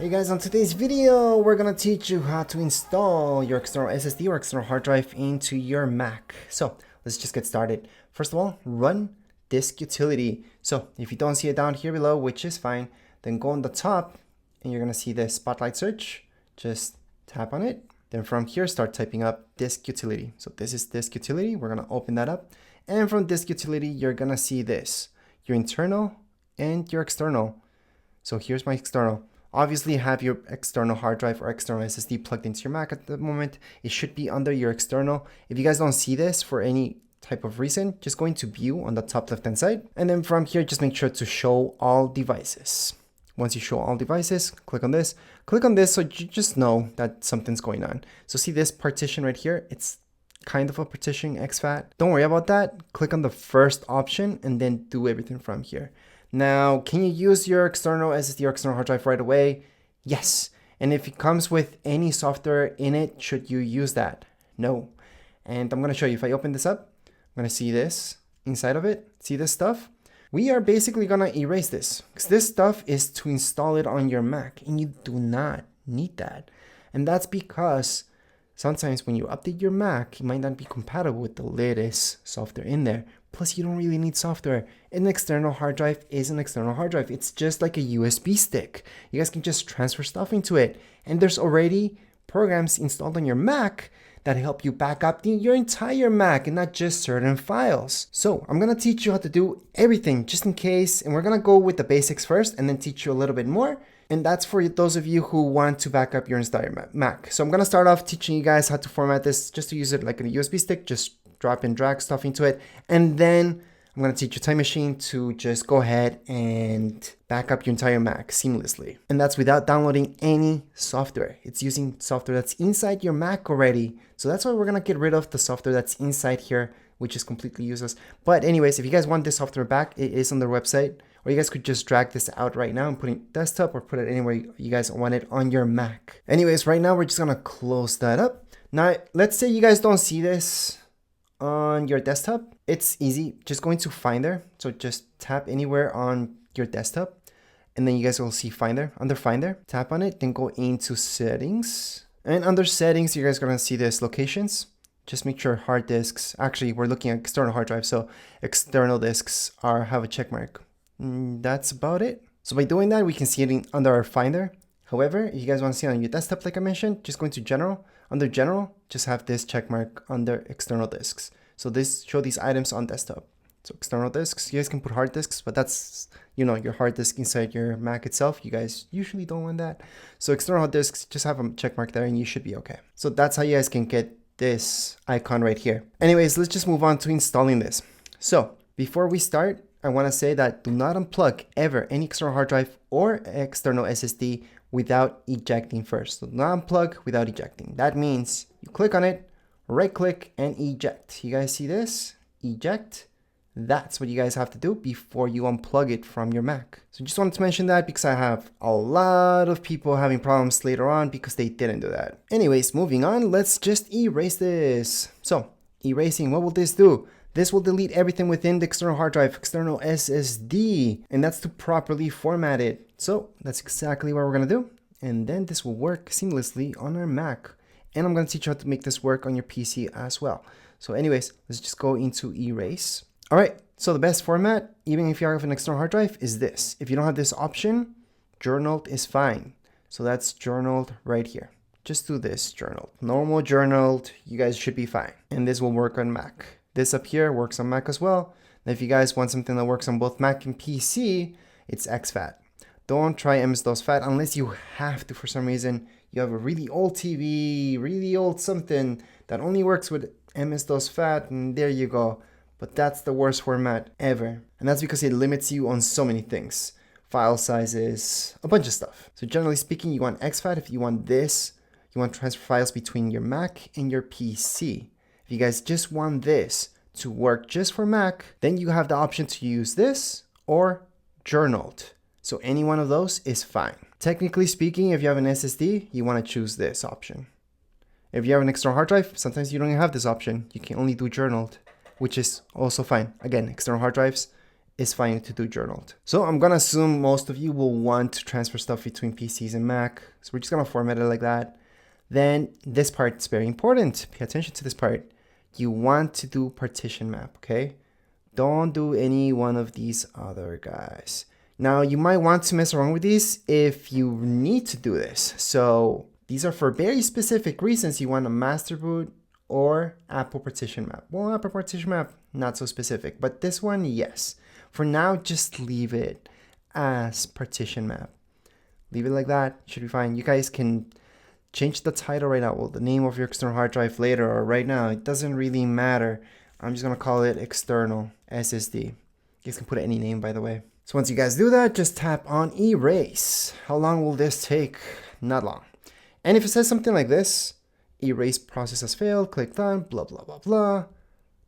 Hey guys, on today's video, we're gonna teach you how to install your external SSD or external hard drive into your Mac. So let's just get started. First of all, run disk utility. So if you don't see it down here below, which is fine, then go on the top and you're gonna see the spotlight search. Just tap on it. Then from here, start typing up disk utility. So this is disk utility. We're gonna open that up. And from disk utility, you're gonna see this, your internal and your external. So here's my external. Obviously, have your external hard drive or external SSD plugged into your Mac at the moment. It should be under your external. If you guys don't see this for any type of reason, just go into view on the top left hand side. And then from here, just make sure to show all devices. Once you show all devices, click on this so you just know that something's going on. So see this partition right here? It's kind of a partition exFAT. Don't worry about that. Click on the first option and then do everything from here. Now, can you use your external SSD or external hard drive right away? Yes. And if it comes with any software in it, should you use that? No. And I'm going to show you. If I open this up, I'm going to see this inside of it. See this stuff? We are basically going to erase this because this stuff is to install it on your Mac and you do not need that. And that's because sometimes when you update your Mac, it might not be compatible with the latest software in there. Plus, you don't really need software. An external hard drive is an external hard drive. It's just like a USB stick. You guys can just transfer stuff into it. And there's already programs installed on your Mac that help you back up your entire Mac and not just certain files. So I'm gonna teach you how to do everything just in case. And we're gonna go with the basics first and then teach you a little bit more. And that's for those of you who want to back up your entire Mac. So I'm gonna start off teaching you guys how to format this just to use it like a USB stick. Just drop and drag stuff into it. And then I'm going to teach you Time Machine to just go ahead and back up your entire Mac seamlessly. And that's without downloading any software. It's using software that's inside your Mac already. So that's why we're going to get rid of the software that's inside here, which is completely useless. But anyways, if you guys want this software back, it is on their website. Or you guys could just drag this out right now and put it desktop or put it anywhere you guys want it on your Mac. Anyways, right now we're just going to close that up. Now, let's say you guys don't see this on your desktop. It's easy. Just go into Finder. So just tap anywhere on your desktop and then you guys will see Finder. Under Finder, tap on it, then go into Settings. And under Settings, you guys are going to see this Locations. Just make sure hard disks, actually we're looking at external hard drive, so external disks have a check mark. That's about it. So by doing that, we can see it under our Finder. However, if you guys want to see it on your desktop, like I mentioned, just go into General. Under General, just have this check mark under external disks. So show these items on desktop. So external disks, you guys can put hard disks, but that's, your hard disk inside your Mac itself. You guys usually don't want that. So external hard disks, just have a check mark there and you should be okay. So that's how you guys can get this icon right here. Anyways, let's just move on to installing this. So before we start, I want to say that do not unplug ever any external hard drive or external SSD without ejecting first. So not unplug without ejecting. That means you click on it, right click and eject. You guys see this? Eject. That's what you guys have to do before you unplug it from your Mac. So just wanted to mention that because I have a lot of people having problems later on because they didn't do that. Anyways, moving on, let's just erase this. So erasing, what will this do? This will delete everything within the external hard drive, external SSD, and that's to properly format it. So that's exactly what we're gonna do. And then this will work seamlessly on our Mac. And I'm gonna teach you how to make this work on your PC as well. So anyways, let's just go into erase. All right, so the best format, even if you have an external hard drive, is this. If you don't have this option, journaled is fine. So that's journaled right here. Just do this, journaled. Normal journaled, you guys should be fine. And this will work on Mac. This up here works on Mac as well. And if you guys want something that works on both Mac and PC, it's exFAT. Don't try MS-DOS FAT unless you have to for some reason. You have a really old TV, really old something that only works with MS-DOS FAT, and there you go. But that's the worst format ever. And that's because it limits you on so many things. File sizes, a bunch of stuff. So generally speaking, you want exFAT. If you want this, you want to transfer files between your Mac and your PC. If you guys just want this to work just for Mac, then you have the option to use this or journaled. So any one of those is fine. Technically speaking, if you have an SSD, you want to choose this option. If you have an external hard drive, sometimes you don't have this option. You can only do journaled, which is also fine. Again, external hard drives, is fine to do journaled. So I'm gonna assume most of you will want to transfer stuff between PCs and Mac. So we're just gonna format it like that. Then this part is very important. Pay attention to this part. You want to do partition map, okay? Don't do any one of these other guys. Now you might want to mess around with these if you need to do this. So these are for very specific reasons. You want a master boot or Apple partition map. Well, Apple partition map, not so specific, but this one, yes. For now, just leave it as partition map. Leave it like that, should be fine. You guys can change the title right now, well, the name of your external hard drive later or right now. It doesn't really matter. I'm just gonna call it external SSD. You guys can put any name, by the way. So once you guys do that, just tap on erase. How long will this take? Not long. And if it says something like this, erase process has failed, click done, blah, blah, blah, blah.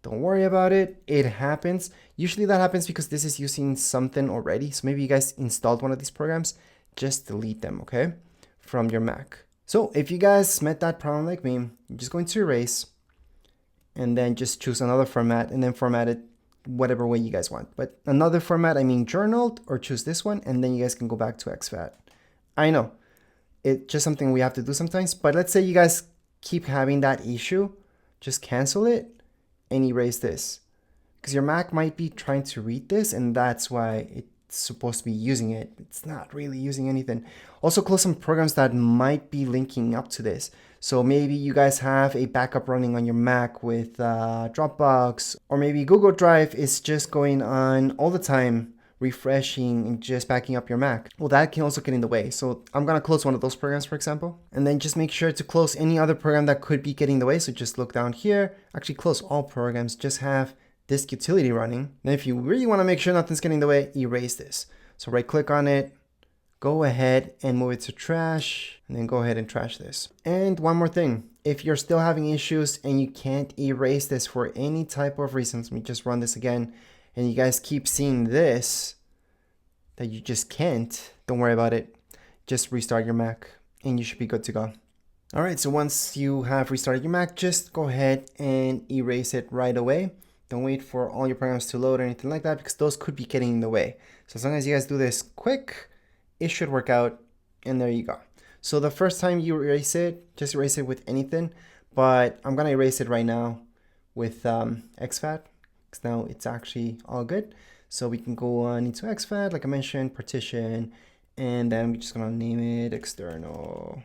Don't worry about it. It happens. Usually that happens because this is using something already. So maybe you guys installed one of these programs. Just delete them, okay? From your Mac. So if you guys met that problem like me, you're just going to erase and then just choose another format and then format it whatever way you guys want. But another format, I mean journaled, or choose this one and then you guys can go back to exFAT. I know, it's just something we have to do sometimes, but let's say you guys keep having that issue, just cancel it and erase this. Because your Mac might be trying to read this and that's why it's supposed to be using it. It's not really using anything. Also close some programs that might be linking up to this. So maybe you guys have a backup running on your Mac with Dropbox, or maybe Google Drive is just going on all the time, refreshing and just backing up your Mac. Well, that can also get in the way. So I'm gonna close one of those programs, for example, and then just make sure to close any other program that could be getting in the way. So just look down here, actually close all programs, just have disk utility running. Then if you really wanna make sure nothing's getting in the way, erase this. So right click on it, go ahead and move it to trash, and then go ahead and trash this. And one more thing, if you're still having issues and you can't erase this for any type of reasons, let me just run this again, and you guys keep seeing this, that you just can't, don't worry about it. Just restart your Mac and you should be good to go. All right, so once you have restarted your Mac, just go ahead and erase it right away. Don't wait for all your programs to load or anything like that, because those could be getting in the way. So as long as you guys do this quick, it should work out, and there you go. So the first time you erase it, just erase it with anything, but I'm gonna erase it right now with exFAT, because now it's actually all good. So we can go on into exFAT, like I mentioned, partition, and then we're just gonna name it external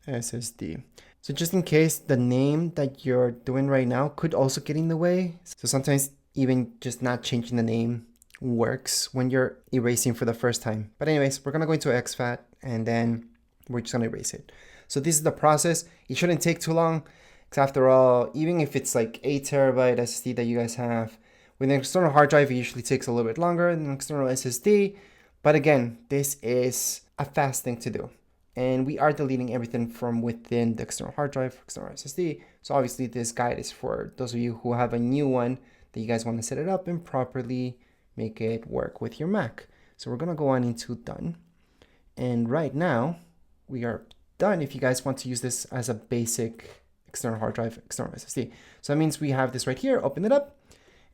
SSD. So just in case, the name that you're doing right now could also get in the way. So sometimes even just not changing the name works when you're erasing for the first time. But anyways, we're gonna go into exFAT and then we're just gonna erase it. So this is the process. It shouldn't take too long, because after all, even if it's like 8 terabyte SSD that you guys have, with an external hard drive, it usually takes a little bit longer than an external SSD. But again, this is a fast thing to do. And we are deleting everything from within the external hard drive, external SSD. So obviously this guide is for those of you who have a new one that you guys want to set it up and properly make it work with your Mac. So we're gonna go on into done. And right now we are done if you guys want to use this as a basic external hard drive, external SSD. So that means we have this right here, open it up.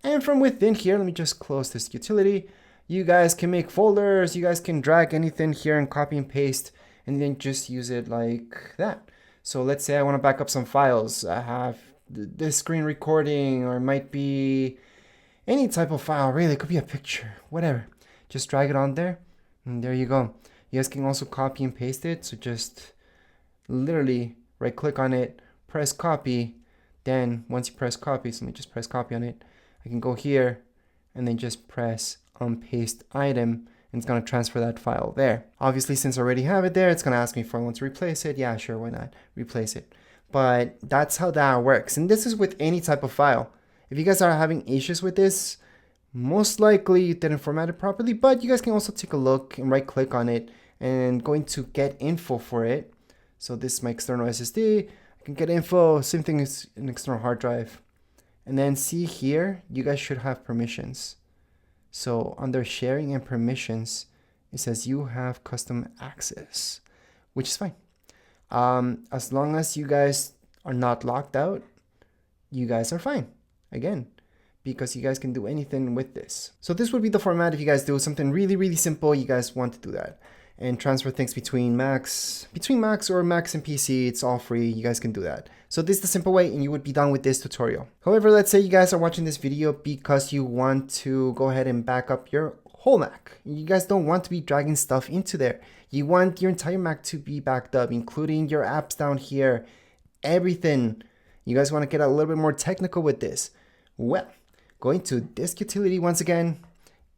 And from within here, let me just close this utility. You guys can make folders, you guys can drag anything here and copy and paste, and then just use it like that. So let's say I want to back up some files. I have this screen recording, or it might be any type of file, really. It could be a picture, whatever. Just drag it on there, and there you go. You guys can also copy and paste it. So just literally right click on it, press copy. Then once you press copy, so let me just press copy on it. I can go here and then just press paste item, and it's going to transfer that file there. Obviously, since I already have it there, it's going to ask me if I want to replace it. Yeah, sure, why not? Replace it. But that's how that works. And this is with any type of file. If you guys are having issues with this, most likely you didn't format it properly, but you guys can also take a look and right click on it and go into get info for it. So this is my external SSD. I can get info, same thing as an external hard drive. And then see here, you guys should have permissions. So under sharing and permissions, it says you have custom access, which is fine. As long as you guys are not locked out, you guys are fine. Again, because you guys can do anything with this. So this would be the format if you guys do something really simple, you guys want to do that. And transfer things between Macs or Macs and PC, it's all free, you guys can do that. So this is the simple way and you would be done with this tutorial. However, let's say you guys are watching this video because you want to go ahead and back up your whole Mac. You guys don't want to be dragging stuff into there. You want your entire Mac to be backed up, including your apps down here, everything. You guys want to get a little bit more technical with this. Well, going to disk utility once again,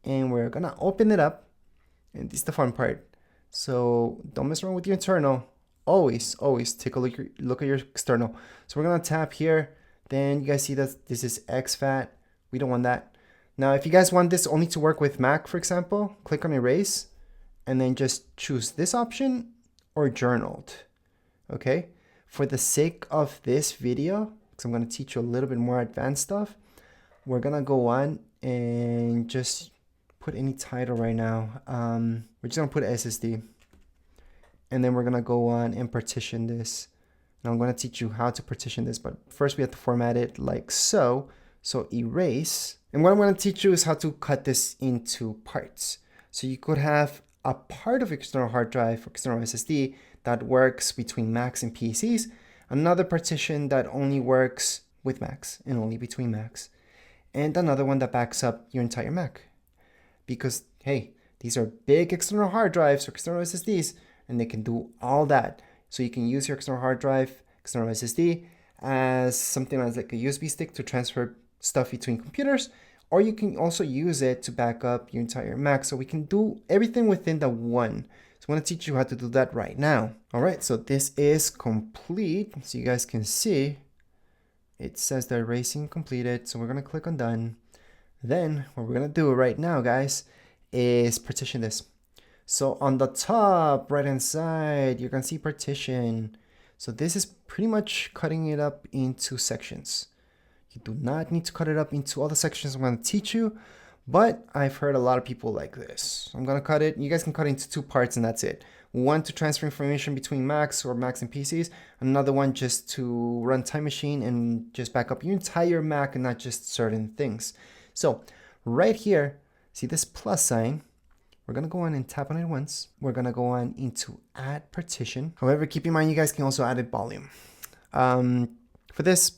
and we're gonna open it up, and this is the fun part. So don't mess around with your internal. Always take a look at your external. So we're gonna tap here. Then you guys see that this is exFAT. We don't want that. Now, if you guys want this only to work with Mac, for example, click on erase, and then just choose this option or journaled. Okay. For the sake of this video, because I'm gonna teach you a little bit more advanced stuff, we're gonna go on and just put any title right now. We're just gonna put SSD, and then we're gonna go on and partition this. Now I'm gonna teach you how to partition this, but first we have to format it like so. So erase, and what I'm gonna teach you is how to cut this into parts. So you could have a part of external hard drive or external SSD that works between Macs and PCs, another partition that only works with Macs and only between Macs, and another one that backs up your entire Mac. Because, hey, these are big external hard drives or external SSDs, and they can do all that. So you can use your external hard drive, external SSD, as something as like a USB stick to transfer stuff between computers, or you can also use it to back up your entire Mac. So we can do everything within the one. So I'm going to teach you how to do that right now. All right, so this is complete. So you guys can see it says the erasing completed. So we're going to click on done. Then what we're going to do right now, guys, is partition this. So on the top right hand side, you're going to see partition. So this is pretty much cutting it up into sections. You do not need to cut it up into all the sections I'm going to teach you, but I've heard a lot of people like this. I'm going to cut it. You guys can cut it into two parts and that's it. One to transfer information between Macs or Macs and PCs. Another one just to run Time Machine and just back up your entire Mac and not just certain things. So right here, see this plus sign? We're going to go on and tap on it once. We're going to go on into add partition. However, keep in mind, you guys can also add a volume. For this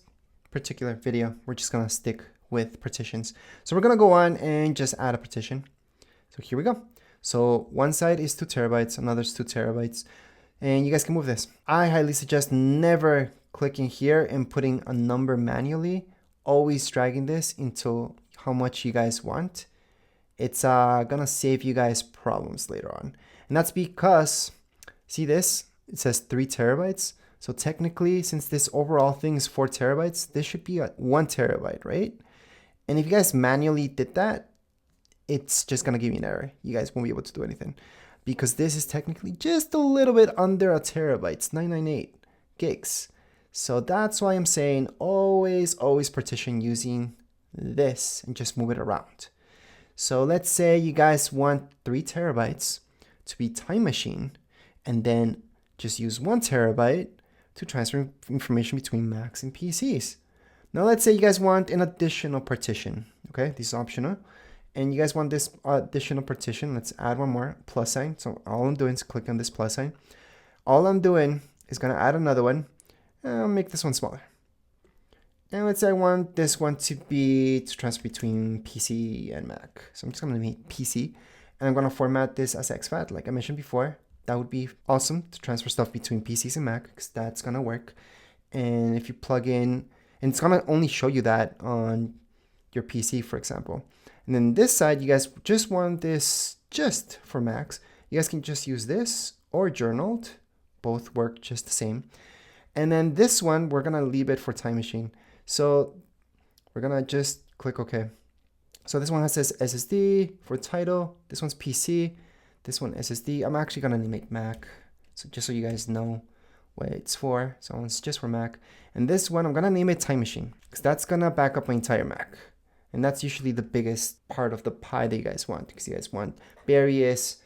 particular video, we're just going to stick with partitions. So we're going to go on and just add a partition. So here we go. So one side is 2 terabytes, another is 2 terabytes, and you guys can move this. I highly suggest never clicking here and putting a number manually, always dragging this into how much you guys want. It's gonna save you guys problems later on. And that's because, see this? It says 3 terabytes. So technically, since this overall thing is 4 terabytes, this should be 1 terabyte, right? And if you guys manually did that, it's just gonna give you an error. You guys won't be able to do anything because this is technically just a little bit under a terabyte. It's 998 gigs. So that's why I'm saying always partition using this and just move it around. So let's say you guys want 3 terabytes to be Time Machine and then just use 1 terabyte to transfer information between Macs and PCs. Now let's say you guys want an additional partition. Okay, this is optional. And you guys want this additional partition. Let's add one more, plus sign. So all I'm doing is click on this plus sign. All I'm doing is gonna add another one. I'll make this one smaller. And let's say I want this one to transfer between PC and Mac. So I'm just gonna make PC, and I'm gonna format this as exFAT, like I mentioned before. That would be awesome to transfer stuff between PCs and Mac, because that's gonna work. And if you plug in, and it's gonna only show you that on your PC, for example. And then this side, you guys just want this just for Macs. You guys can just use this or journaled. Both work just the same. And then this one, we're gonna leave it for Time Machine. So we're gonna just click OK. So this one says SSD for title. This one's PC. This one SSD. I'm actually gonna name it Mac. So just so you guys know what it's for. So it's just for Mac. And this one, I'm gonna name it Time Machine, because that's gonna back up my entire Mac. And that's usually the biggest part of the pie that you guys want, because you guys want various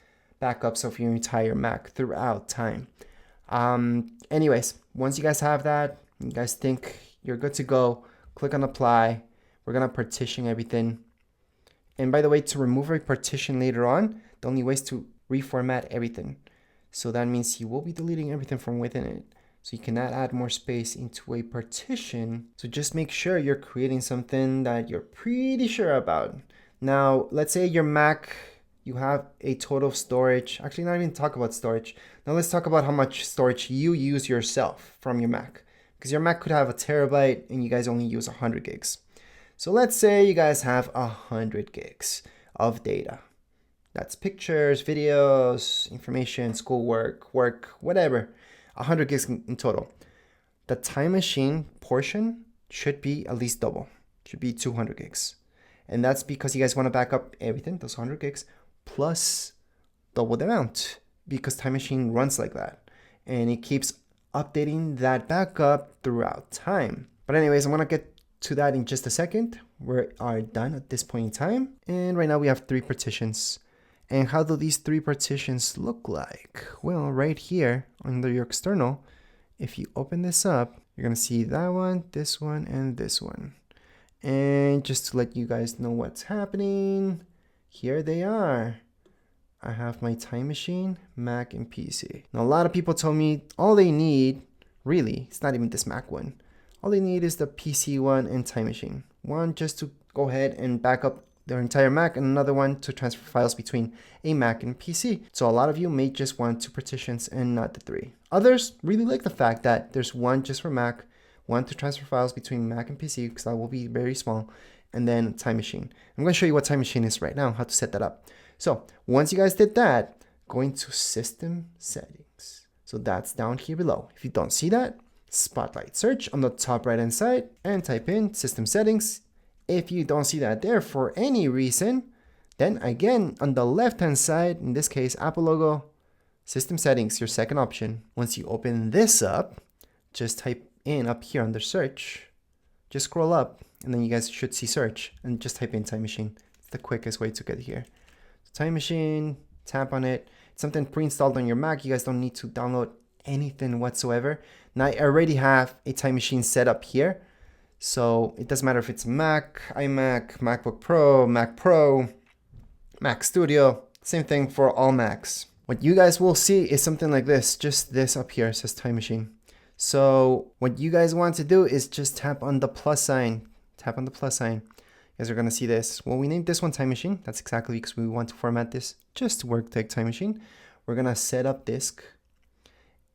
backups of your entire Mac throughout time. Anyways, once you guys have that, you guys think you're good to go, click on apply. we're gonna partition everything. And by the way, to remove a partition later on, the only way is to reformat everything. So that means you will be deleting everything from within it. So you cannot add more space into a partition. So just make sure you're creating something that you're pretty sure about. Now, let's say your Mac, you have a total storage. Actually, not even talk about storage. Now let's talk about how much storage you use yourself from your Mac. Because your Mac could have a terabyte and you guys only use 100 gigs. So let's say you guys have 100 gigs of data. That's pictures, videos, information, schoolwork, work, whatever. 100 gigs in total. The time machine portion should be at least double. Should be 200 gigs. And that's because you guys want to back up everything, those 100 gigs, plus double the amount. Because time machine runs like that. And it keeps updating that backup throughout time. But anyways, I'm going to get to that in just a second. We are done at this point in time. And right now we have 3 partitions. And how do these 3 partitions look like? Well, right here under your external, if you open this up, you're going to see that one, and this one. And just to let you guys know what's happening, here they are. I have my time machine, Mac, and PC. Now, a lot of people told me all they need, really, it's not even this Mac one. All they need is the PC one and time machine. One just to go ahead and back up their entire Mac, and another one to transfer files between a Mac and PC. So a lot of you may just want 2 partitions and not the 3. Others really like the fact that there's one just for Mac, one to transfer files between Mac and PC, because that will be very small, and then time machine. I'm going to show you what time machine is right now, how to set that up. So once you guys did that, go into system settings. So that's down here below. If you don't see that, spotlight search on the top right hand side and type in system settings. If you don't see that there for any reason, then again, on the left-hand side, in this case, Apple logo, system settings, your second option. Once you open this up, just type in up here under search, just scroll up, and then you guys should see search, and just type in time machine. It's the quickest way to get here. So time machine, tap on it. It's something pre-installed on your Mac. You guys don't need to download anything whatsoever. Now, I already have a time machine set up here. So it doesn't matter if it's Mac, iMac, MacBook Pro, Mac Pro, Mac Studio, same thing for all Macs. What you guys will see is something like this, just this up here, it says time machine. So what you guys want to do is just tap on the plus sign, tap on the plus sign. You guys are gonna see this. Well, we named this one time machine. That's exactly because we want to format this just to work like time machine. We're gonna set up disk.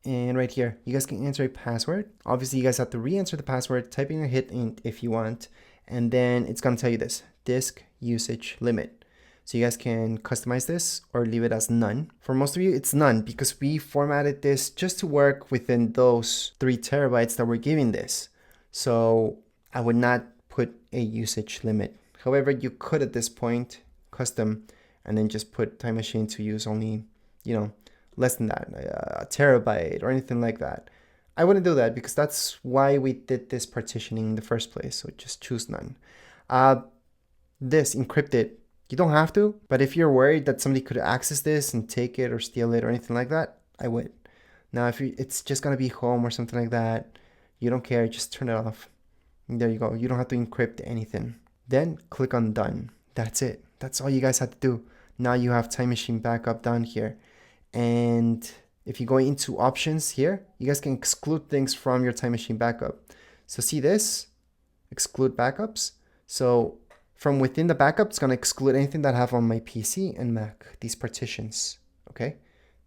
And right here, you guys can enter a password. Obviously, you guys have to re-enter the password, type in a hit int if you want, and then it's gonna tell you this, disk usage limit. So you guys can customize this or leave it as none. For most of you, it's none because we formatted this just to work within those 3 terabytes that we're giving this. So I would not put a usage limit. However, you could at this point custom and then just put time machine to use only, less than that, a terabyte or anything like that. I wouldn't do that because that's why we did this partitioning in the first place. So just choose none. This encrypted, you don't have to, but if you're worried that somebody could access this and take it or steal it or anything like that, I would. Now, if it's just gonna be home or something like that, you don't care, just turn it off. And there you go. You don't have to encrypt anything. Then click on done. That's it. That's all you guys have to do. Now you have time machine backup down here. And if you go into options here, you guys can exclude things from your time machine backup. So see this, exclude backups. So from within the backup, it's gonna exclude anything that I have on my PC and Mac, these partitions, okay?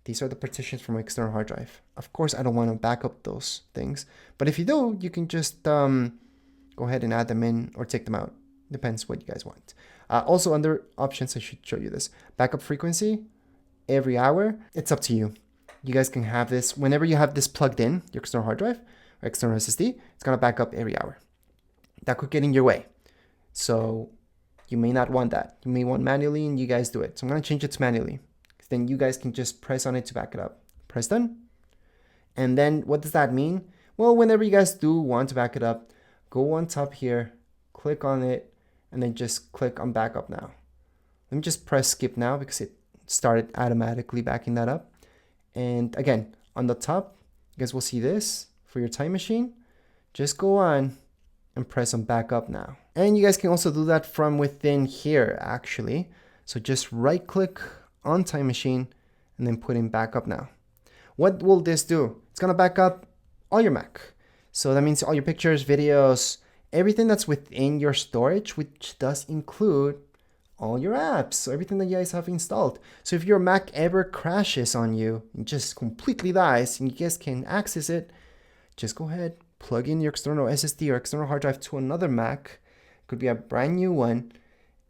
These are the partitions from my external hard drive. Of course, I don't wanna back up those things, but if you do, you can just go ahead and add them in or take them out. Depends what you guys want. Also under options, I should show you this. Backup frequency, every hour, it's up to you. You guys can have this whenever you have this plugged in, your external hard drive or external SSD, it's gonna back up every hour. That could get in your way. So you may not want that. You may want manually and you guys do it. So I'm gonna change it to manually. Then you guys can just press on it to back it up. Press done. And then what does that mean? Well, whenever you guys do want to back it up, go on top here, click on it, and then just click on backup now. Let me just press skip now because it started automatically backing that up. And again, on the top, you guys will see this for your time machine. Just go on and press on backup now. And you guys can also do that from within here, actually. So just right click on Time Machine and then put in backup now. What will this do? It's gonna back up all your Mac. So that means all your pictures, videos, everything that's within your storage, which does include all your apps, so everything that you guys have installed. So if your Mac ever crashes on you and just completely dies and you guys can access it, just go ahead, plug in your external SSD or external hard drive to another Mac. Could be a brand new one,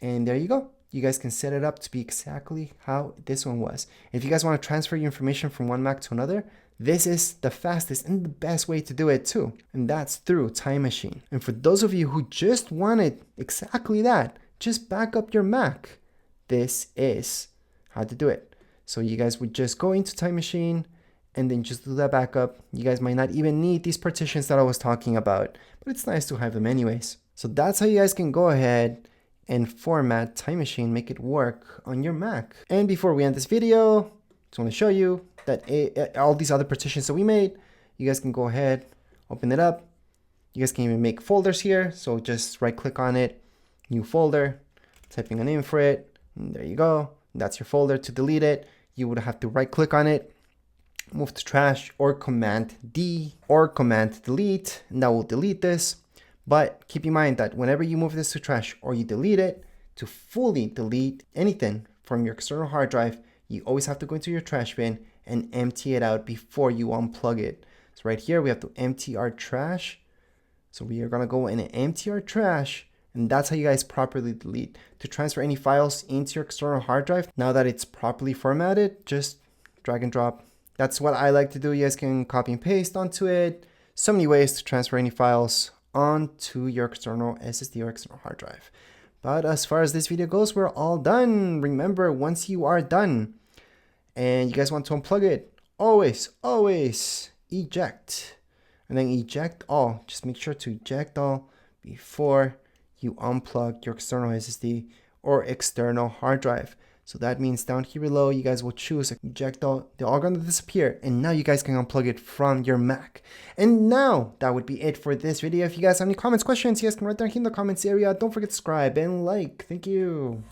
and there you go. You guys can set it up to be exactly how this one was. If you guys want to transfer your information from one Mac to another, this is the fastest and the best way to do it too, and that's through Time Machine. And for those of you who just wanted exactly that, just back up your Mac. This is how to do it. So you guys would just go into Time Machine and then just do that backup. You guys might not even need these partitions that I was talking about, but it's nice to have them anyways. So that's how you guys can go ahead and format Time Machine, make it work on your Mac. And before we end this video, just want to show you that all these other partitions that we made, you guys can go ahead, open it up. You guys can even make folders here. So just right click on it, new folder, typing a name for it, and there you go. That's your folder. To delete it, you would have to right click on it, move to trash, or Command D or Command Delete, and that will delete this. But keep in mind that whenever you move this to trash or you delete it, to fully delete anything from your external hard drive, you always have to go into your trash bin and empty it out before you unplug it. So right here, we have to empty our trash. So we are gonna go in and empty our trash, and that's how you guys properly delete. To transfer any files into your external hard drive, now that it's properly formatted, just drag and drop. That's what I like to do. You guys can copy and paste onto it. So many ways to transfer any files onto your external SSD or external hard drive. But as far as this video goes, we're all done. Remember, once you are done and you guys want to unplug it, always eject and then eject all. Just make sure to eject all before you unplug your external SSD or external hard drive. So that means down here below, you guys will choose eject all. They're all gonna disappear, and now you guys can unplug it from your Mac. And now that would be it for this video. If you guys have any comments, questions, you guys can write down here in the comments area. Don't forget to subscribe and like. Thank you.